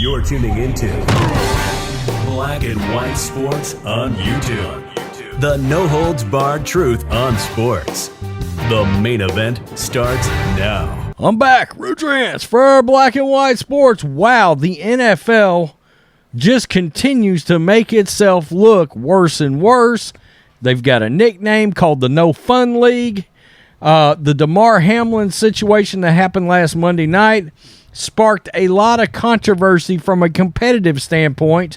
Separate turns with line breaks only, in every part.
You're tuning into Black and White Sports on YouTube. The no-holds-barred truth on sports. The main event starts now.
I'm back. Rudrans for Black and White Sports. Wow, the NFL just continues to make itself look worse and worse. They've got a nickname called the No Fun League. The Damar Hamlin situation that happened last Monday night sparked a lot of controversy from a competitive standpoint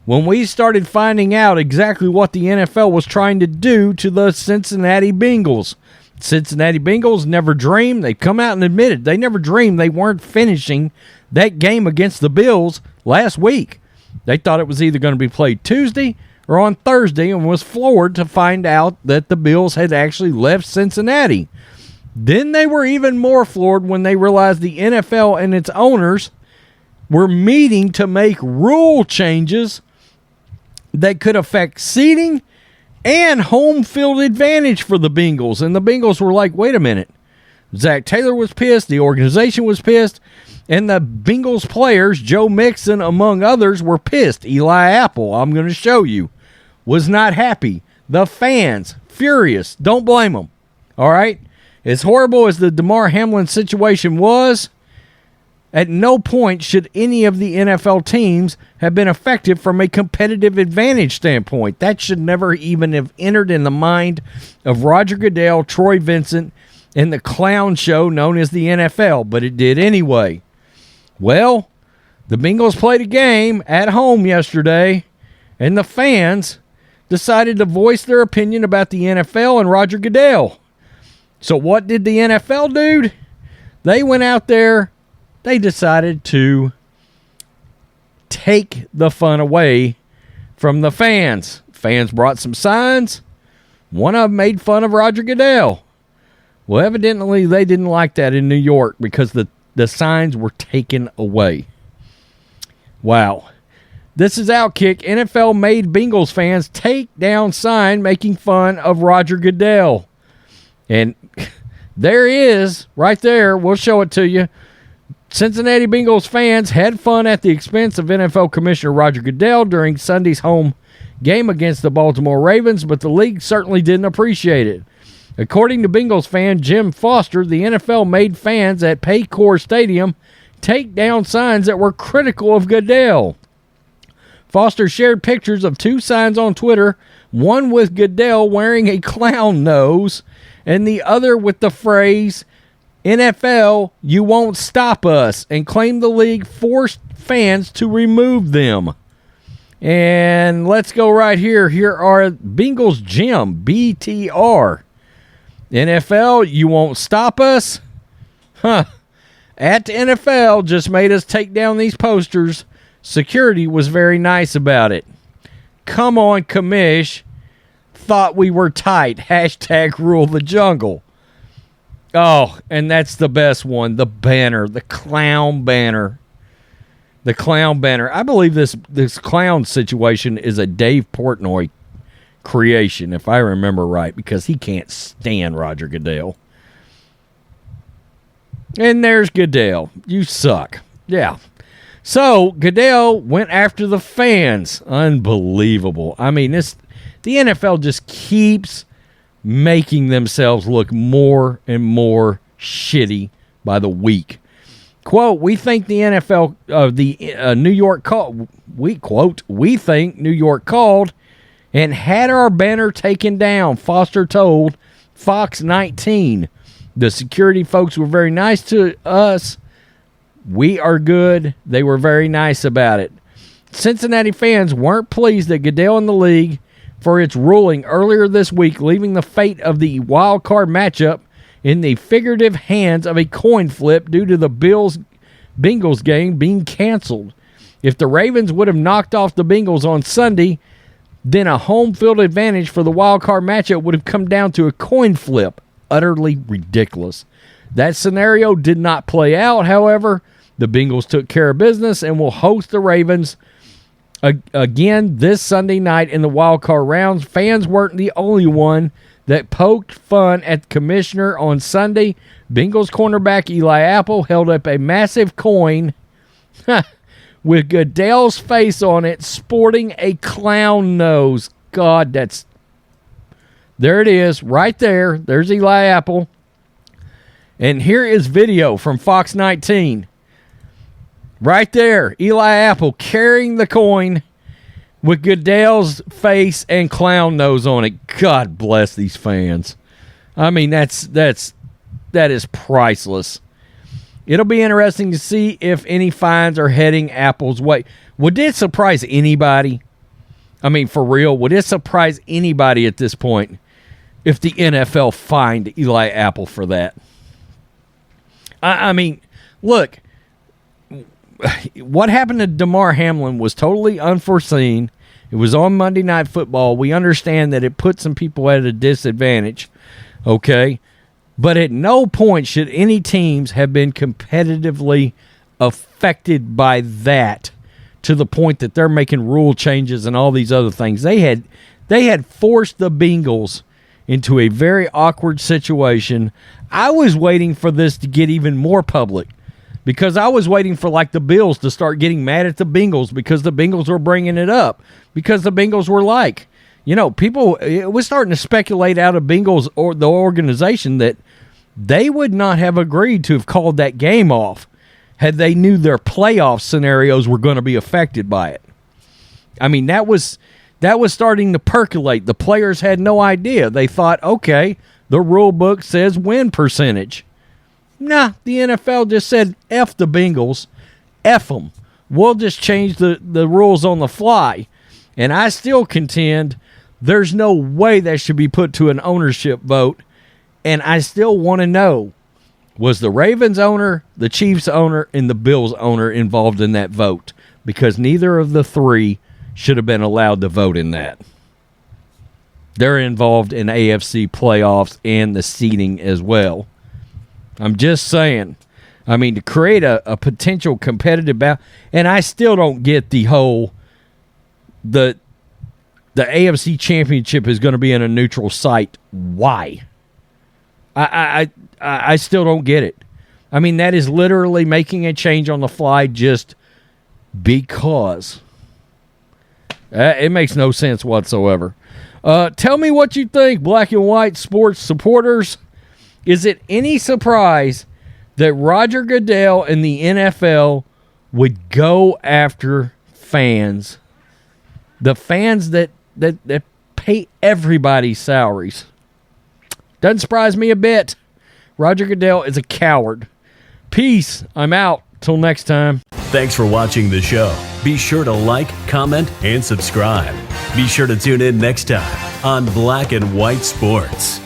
when we started finding out exactly what the NFL was trying to do to the Cincinnati Bengals. Cincinnati Bengals never dreamed. They come out and admitted they never dreamed they weren't finishing that game against the Bills last week. They thought it was either going to be played Tuesday or on Thursday and was floored to find out that the Bills had actually left Cincinnati. Then they were even more floored when they realized the NFL and its owners were meeting to make rule changes that could affect seeding and home field advantage for the Bengals. And the Bengals were like, wait a minute. Zach Taylor was pissed. The organization was pissed. And the Bengals players, Joe Mixon, among others, were pissed. Eli Apple, I'm going to show you, was not happy. The fans, furious. Don't blame them. All right? As horrible as the Damar Hamlin situation was, at no point should any of the NFL teams have been affected from a competitive advantage standpoint. That should never even have entered in the mind of Roger Goodell, Troy Vincent, and the clown show known as the NFL, but it did anyway. Well, the Bengals played a game at home yesterday, and the fans decided to voice their opinion about the NFL and Roger Goodell. So what did the NFL do? They went out there. They decided to take the fun away from the fans. Fans brought some signs. One of them made fun of Roger Goodell. Well, evidently they didn't like that in New York because the signs were taken away. Wow. This is Outkick. NFL made Bengals fans take down sign making fun of Roger Goodell. And there he is, right there. We'll show it to you. Cincinnati Bengals fans had fun at the expense of NFL Commissioner Roger Goodell during Sunday's home game against the Baltimore Ravens, but the league certainly didn't appreciate it. According to Bengals fan Jim Foster, the NFL made fans at Paycor Stadium take down signs that were critical of Goodell. Foster shared pictures of two signs on Twitter, one with Goodell wearing a clown nose, and the other with the phrase, NFL, you won't stop us, and claimed the league forced fans to remove them. And let's go right here. Here are Bengals Gym, BTR. NFL, you won't stop us? Huh. At the NFL just made us take down these posters. Security was very nice about it. Come on, commish. Thought we were tight. Hashtag rule the jungle. Oh, and that's the best one. The banner. The clown banner. The clown banner. I believe this clown situation is a Dave Portnoy creation, if I remember right, because he can't stand Roger Goodell. And there's Goodell. You suck. Yeah. So, Goodell went after the fans. Unbelievable. I mean, the NFL just keeps making themselves look more and more shitty by the week. Quote, we think the NFL, New York called, we think New York called and had our banner taken down, Foster told Fox 19. The security folks were very nice to us. We are good. They were very nice about it. Cincinnati fans weren't pleased that Goodell and the league for its ruling earlier this week, leaving the fate of the wild card matchup in the figurative hands of a coin flip due to the Bengals game being canceled. If the Ravens would have knocked off the Bengals on Sunday, then a home field advantage for the wild card matchup would have come down to a coin flip. Utterly ridiculous. That scenario did not play out, however. The Bengals took care of business and will host the Ravens again this Sunday night in the wild card rounds. Fans weren't the only one that poked fun at the commissioner on Sunday. Bengals cornerback Eli Apple held up a massive coin with Goodell's face on it, sporting a clown nose. God, there it is, right there. There's Eli Apple. And here is video from Fox 19. Right there, Eli Apple carrying the coin with Goodell's face and clown nose on it. God bless these fans. I mean, that is priceless. It'll be interesting to see if any fines are heading Apple's way. Would it surprise anybody? I mean, for real, would it surprise anybody at this point if the NFL fined Eli Apple for that? I mean, look, what happened to Damar Hamlin was totally unforeseen. It was on Monday Night Football. We understand that it put some people at a disadvantage, okay? But at no point should any teams have been competitively affected by that to the point that they're making rule changes and all these other things. They had forced the Bengals into a very awkward situation. I was waiting for this to get even more public because I was waiting for like the Bills to start getting mad at the Bengals because the Bengals were bringing it up, because the Bengals were like, people, it was starting to speculate out of Bengals or the organization that they would not have agreed to have called that game off had they knew their playoff scenarios were going to be affected by it. I mean, that was starting to percolate. The players had no idea. They thought, okay, the rule book says win percentage. Nah, the NFL just said, F the Bengals, F them. We'll just change the rules on the fly. And I still contend there's no way that should be put to an ownership vote. And I still want to know, was the Ravens owner, the Chiefs owner, and the Bills owner involved in that vote? Because neither of the three should have been allowed to vote in that. They're involved in AFC playoffs and the seeding as well. I'm just saying. I mean, to create a potential competitive battle, and I still don't get the whole the AFC Championship is going to be in a neutral site. Why? I still don't get it. I mean, that is literally making a change on the fly just because. It makes no sense whatsoever. Tell me what you think, black and white sports supporters. Is it any surprise that Roger Goodell and the NFL would go after fans, the fans that pay everybody's salaries? Doesn't surprise me a bit. Roger Goodell is a coward. Peace. I'm out. Till next time.
Thanks for watching the show. Be sure to like, comment, and subscribe. Be sure to tune in next time on Black and White Sports.